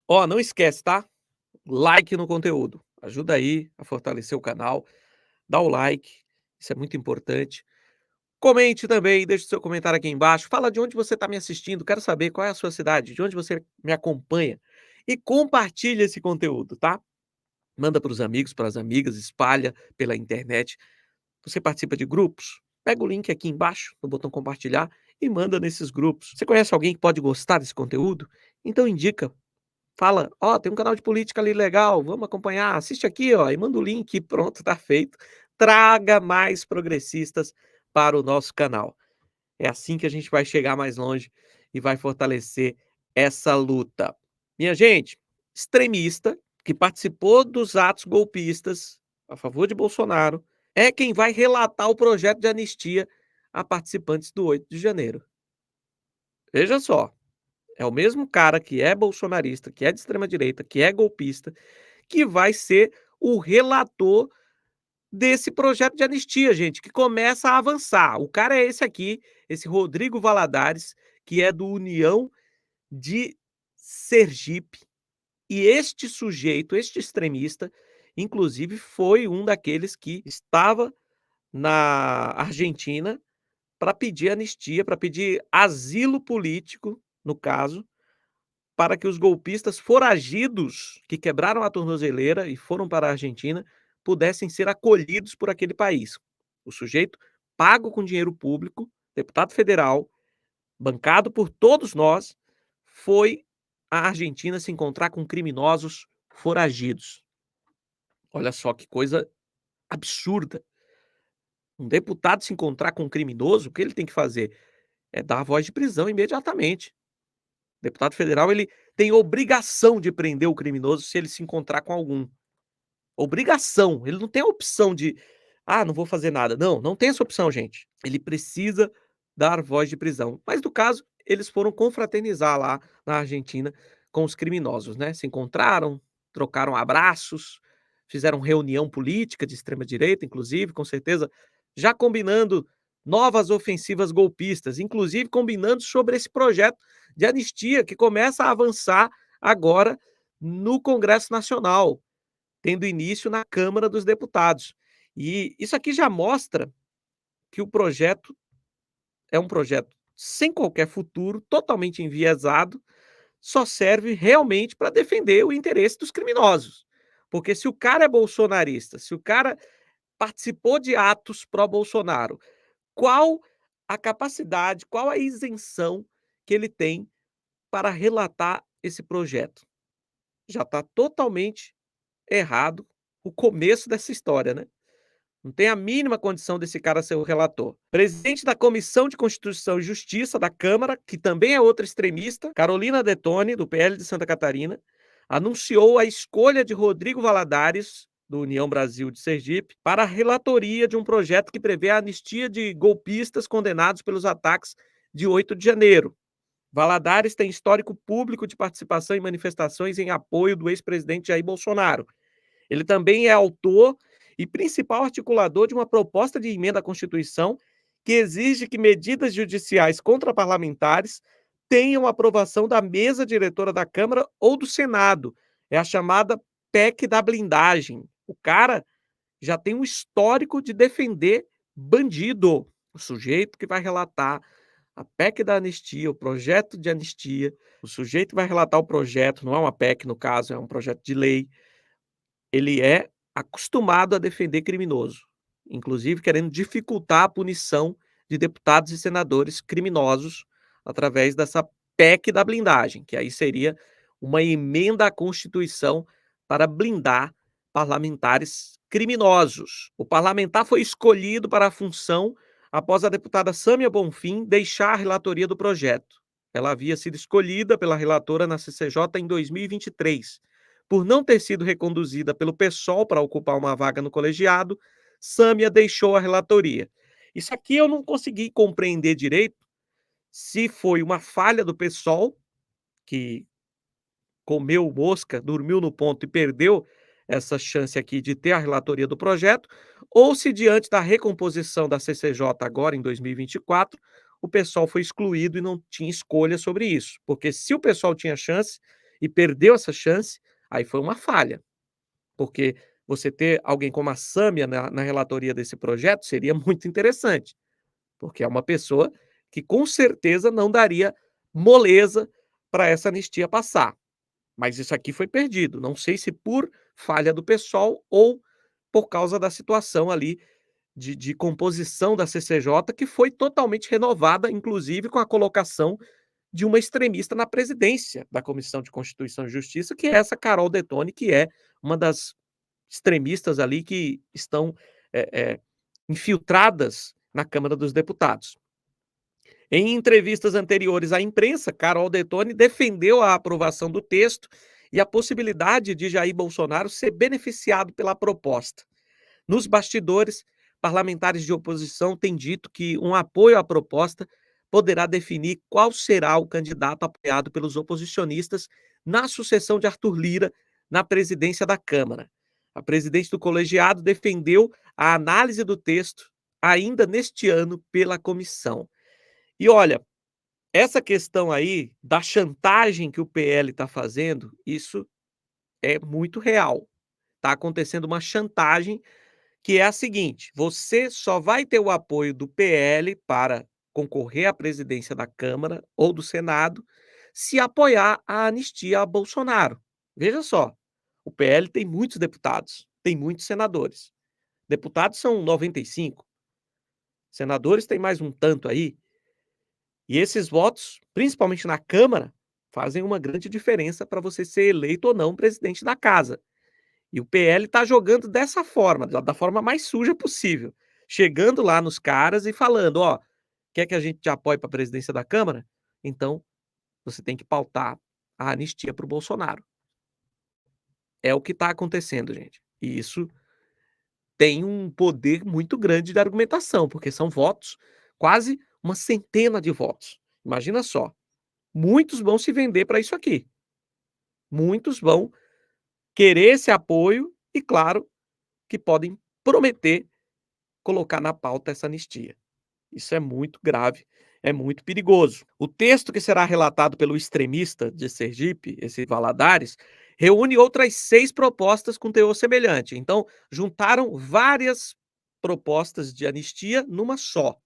Ó, não esquece, tá? Like no conteúdo. Ajuda aí a fortalecer o canal. Dá o like, isso é muito importante. Comente também, deixe o seu comentário aqui embaixo. Fala de onde você está me assistindo. Quero saber qual é a sua cidade, de onde você me acompanha. E compartilha esse conteúdo, tá? Manda para os amigos, para as amigas, espalha pela internet. Você participa de grupos? Pega o link aqui embaixo, no botão compartilhar, e manda nesses grupos. Você conhece alguém que pode gostar desse conteúdo? Então indica. Fala: "Ó, tem um canal de política ali legal, vamos acompanhar, assiste aqui, ó", e manda o link e pronto, tá feito. Traga mais progressistas para o nosso canal. É assim que a gente vai chegar mais longe e vai fortalecer essa luta. Minha gente, extremista que participou dos atos golpistas a favor de Bolsonaro é quem vai relatar o projeto de anistia a participantes do 8 de janeiro. Veja só. É o mesmo cara que é bolsonarista, que é de extrema direita, que é golpista, que vai ser o relator desse projeto de anistia, gente, que começa a avançar. O cara é esse aqui, esse Rodrigo Valadares, que é do União de Sergipe, e este sujeito, este extremista, inclusive foi um daqueles que estava na Argentina para pedir anistia, para pedir asilo político, no caso, para que os golpistas foragidos que quebraram a tornozeleira e foram para a Argentina pudessem ser acolhidos por aquele país. O sujeito, pago com dinheiro público, deputado federal, bancado por todos nós, foi à Argentina se encontrar com criminosos foragidos. Olha só que coisa absurda. Um deputado se encontrar com um criminoso, o que ele tem que fazer? É dar a voz de prisão imediatamente. Deputado federal, ele tem obrigação de prender o criminoso se ele se encontrar com algum. Obrigação, ele não tem a opção de: "Ah, não vou fazer nada". Não, não tem essa opção, gente. Ele precisa dar voz de prisão. Mas no caso, eles foram confraternizar lá na Argentina com os criminosos, né. Se encontraram, trocaram abraços, fizeram reunião política de extrema direita, inclusive, com certeza, já combinando novas ofensivas golpistas, inclusive combinando sobre esse projeto de anistia que começa a avançar agora no Congresso Nacional, tendo início na Câmara dos Deputados. E isso aqui já mostra que o projeto é um projeto sem qualquer futuro, totalmente enviesado, só serve realmente para defender o interesse dos criminosos. Porque se o cara é bolsonarista, se o cara participou de atos pró-Bolsonaro, qual a capacidade, qual a isenção que ele tem para relatar esse projeto? Já está totalmente errado o começo dessa história, né? Não tem a mínima condição desse cara ser o relator. Presidente da Comissão de Constituição e Justiça da Câmara, que também é outra extremista, Carolina Detoni, do PL de Santa Catarina, anunciou a escolha de Rodrigo Valadares, do União Brasil de Sergipe, para a relatoria de um projeto que prevê a anistia de golpistas condenados pelos ataques de 8 de janeiro. Valadares tem histórico público de participação em manifestações em apoio do ex-presidente Jair Bolsonaro. Ele também é autor e principal articulador de uma proposta de emenda à Constituição que exige que medidas judiciais contra parlamentares tenham aprovação da mesa diretora da Câmara ou do Senado. É a chamada PEC da blindagem. O cara já tem um histórico de defender bandido. O sujeito que vai relatar a PEC da anistia, o projeto de anistia, o sujeito vai relatar o projeto, não é uma PEC no caso, é um projeto de lei, ele é acostumado a defender criminoso, inclusive querendo dificultar a punição de deputados e senadores criminosos através dessa PEC da blindagem, que aí seria uma emenda à Constituição para blindar parlamentares criminosos. O parlamentar foi escolhido para a função após a deputada Sâmia Bonfim deixar a relatoria do projeto. Ela havia sido escolhida pela relatora na CCJ em 2023. Por não ter sido reconduzida pelo PSOL para ocupar uma vaga no colegiado, Sâmia deixou a relatoria. Isso aqui eu não consegui compreender direito se foi uma falha do PSOL, que comeu mosca, dormiu no ponto e perdeu essa chance aqui de ter a relatoria do projeto, ou se diante da recomposição da CCJ agora em 2024, o PSOL foi excluído e não tinha escolha sobre isso. Porque se o PSOL tinha chance, e perdeu essa chance, aí foi uma falha, porque você ter alguém como a Sâmia na relatoria desse projeto seria muito interessante, porque é uma pessoa que com certeza não daria moleza para essa anistia passar. Mas isso aqui foi perdido, não sei se por falha do PSOL ou por causa da situação ali de composição da CCJ, que foi totalmente renovada, inclusive com a colocação de uma extremista na presidência da Comissão de Constituição e Justiça, que é essa Carol Detoni, que é uma das extremistas ali que estão eh eh, infiltradas na Câmara dos Deputados. Em entrevistas anteriores à imprensa, Carol Detoni defendeu a aprovação do texto e a possibilidade de Jair Bolsonaro ser beneficiado pela proposta. Nos bastidores, parlamentares de oposição têm dito que um apoio à proposta poderá definir qual será o candidato apoiado pelos oposicionistas na sucessão de Arthur Lira na presidência da Câmara. A presidente do colegiado defendeu a análise do texto ainda neste ano pela comissão. E olha, essa questão aí da chantagem que o PL está fazendo, isso é muito real. Está acontecendo uma chantagem que é a seguinte: você só vai ter o apoio do PL para concorrer à presidência da Câmara ou do Senado se apoiar a anistia a Bolsonaro. Veja só, o PL tem muitos deputados, tem muitos senadores. Deputados são 95, senadores tem mais um tanto aí. E esses votos, principalmente na Câmara, fazem uma grande diferença para você ser eleito ou não presidente da casa. E o PL está jogando dessa forma, da forma mais suja possível, chegando lá nos caras e falando: "Ó, quer que a gente te apoie para a presidência da Câmara? Então você tem que pautar a anistia para o Bolsonaro". É o que está acontecendo, gente. E isso tem um poder muito grande de argumentação, porque são votos, quase uma centena de votos. Imagina só, muitos vão se vender para isso aqui. Muitos vão querer esse apoio e, claro, que podem prometer colocar na pauta essa anistia. Isso é muito grave, é muito perigoso. O texto que será relatado pelo extremista de Sergipe, esse Valadares, reúne outras 6 propostas com teor semelhante. Então, juntaram várias propostas de anistia numa só.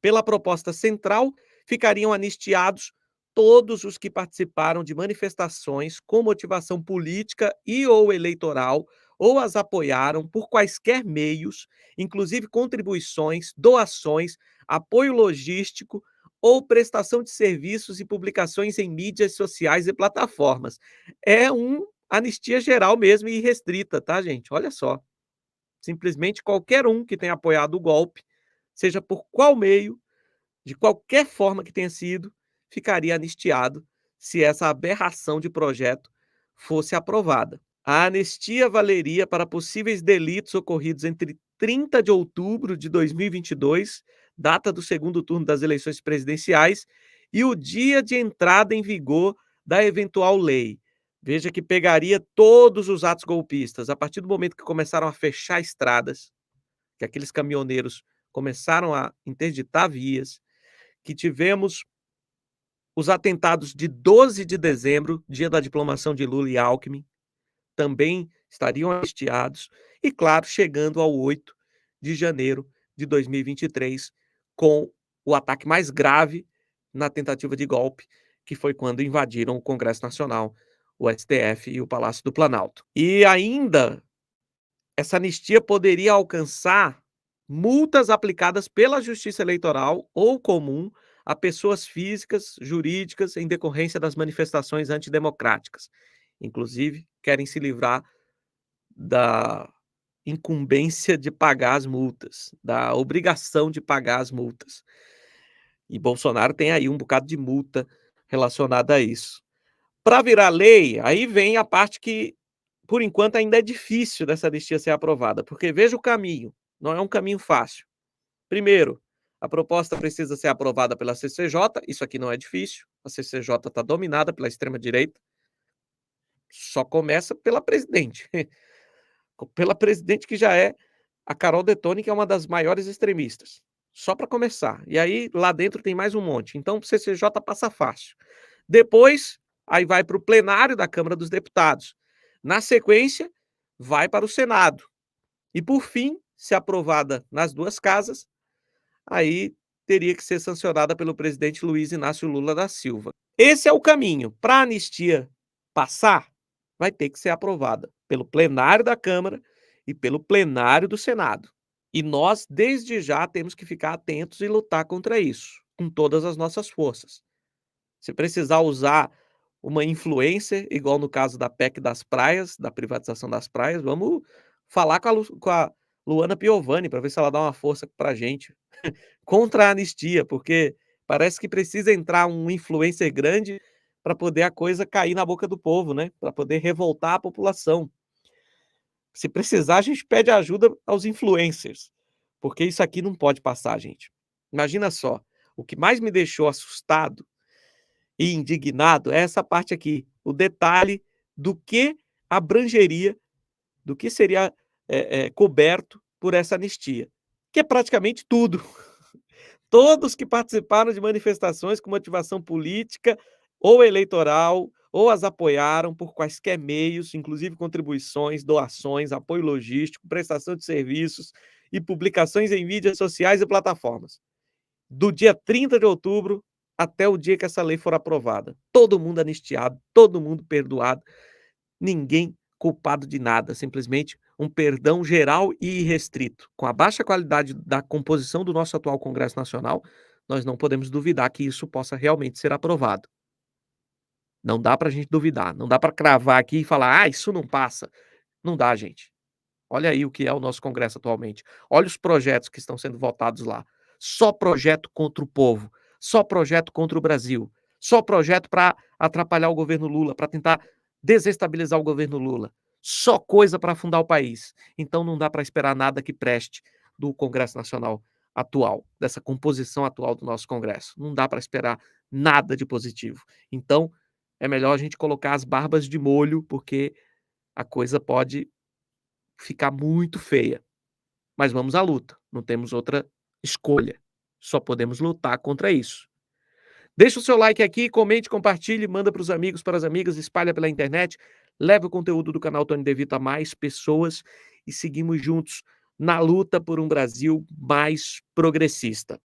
Pela proposta central, ficariam anistiados todos os que participaram de manifestações com motivação política e ou eleitoral ou as apoiaram por quaisquer meios, inclusive contribuições, doações, apoio logístico ou prestação de serviços e publicações em mídias sociais e plataformas. É um anistia geral mesmo e restrita, tá, gente? Olha só. Simplesmente qualquer um que tenha apoiado o golpe, seja por qual meio, de qualquer forma que tenha sido, ficaria anistiado se essa aberração de projeto fosse aprovada. A anistia valeria para possíveis delitos ocorridos entre 30 de outubro de 2022, data do segundo turno das eleições presidenciais, e o dia de entrada em vigor da eventual lei. Veja que pegaria todos os atos golpistas, a partir do momento que começaram a fechar estradas, que aqueles caminhoneiros começaram a interditar vias, que tivemos os atentados de 12 de dezembro, dia da diplomação de Lula e Alckmin, também estariam anistiados, e claro, chegando ao 8 de janeiro de 2023, com o ataque mais grave na tentativa de golpe, que foi quando invadiram o Congresso Nacional, o STF e o Palácio do Planalto. E ainda essa anistia poderia alcançar multas aplicadas pela Justiça Eleitoral ou comum a pessoas físicas, jurídicas, em decorrência das manifestações antidemocráticas. Inclusive, querem se livrar da incumbência de pagar as multas, da obrigação de pagar as multas. E Bolsonaro tem aí um bocado de multa relacionada a isso. Para virar lei, aí vem a parte que, por enquanto, ainda é difícil dessa anistia ser aprovada, porque veja o caminho, não é um caminho fácil. Primeiro, a proposta precisa ser aprovada pela CCJ, isso aqui não é difícil, a CCJ está dominada pela extrema-direita, só começa pela presidente. Pela presidente que já é a Carol Detoni, que é uma das maiores extremistas. Só para começar. E aí, lá dentro tem mais um monte. Então, o CCJ passa fácil. Depois, aí vai para o plenário da Câmara dos Deputados. Na sequência, vai para o Senado. E por fim, se aprovada nas 2 casas, aí teria que ser sancionada pelo presidente Luiz Inácio Lula da Silva. Esse é o caminho. Para a anistia passar, vai ter que ser aprovada pelo plenário da Câmara e pelo plenário do Senado. E nós, desde já, temos que ficar atentos e lutar contra isso, com todas as nossas forças. Se precisar usar uma influencer, igual no caso da PEC das praias, da privatização das praias, vamos falar com a Luana Piovani para ver se ela dá uma força para a gente contra a anistia, porque parece que precisa entrar um influencer grande para poder a coisa cair na boca do povo, né, para poder revoltar a população. Se precisar, a gente pede ajuda aos influencers, porque isso aqui não pode passar, gente. Imagina só, o que mais me deixou assustado e indignado é essa parte aqui, o detalhe do que abrangeria, do que seria, coberto por essa anistia, que é praticamente tudo. Todos que participaram de manifestações com motivação política ou eleitoral, ou as apoiaram por quaisquer meios, inclusive contribuições, doações, apoio logístico, prestação de serviços e publicações em mídias sociais e plataformas. Do dia 30 de outubro até o dia que essa lei for aprovada. Todo mundo anistiado, todo mundo perdoado, ninguém culpado de nada, simplesmente um perdão geral e irrestrito. Com a baixa qualidade da composição do nosso atual Congresso Nacional, nós não podemos duvidar que isso possa realmente ser aprovado. Não dá para a gente duvidar, não dá para cravar aqui e falar: "Ah, isso não passa". Não dá, gente. Olha aí o que é o nosso Congresso atualmente. Olha os projetos que estão sendo votados lá. Só projeto contra o povo, só projeto contra o Brasil, só projeto para atrapalhar o governo Lula, para tentar desestabilizar o governo Lula. Só coisa para afundar o país. Então não dá para esperar nada que preste do Congresso Nacional atual, dessa composição atual do nosso Congresso. Não dá para esperar nada de positivo. Então, é melhor a gente colocar as barbas de molho, porque a coisa pode ficar muito feia. Mas vamos à luta, não temos outra escolha, só podemos lutar contra isso. Deixa o seu like aqui, comente, compartilhe, manda para os amigos, para as amigas, espalha pela internet, leve o conteúdo do canal Tony De Vito a mais pessoas e seguimos juntos na luta por um Brasil mais progressista.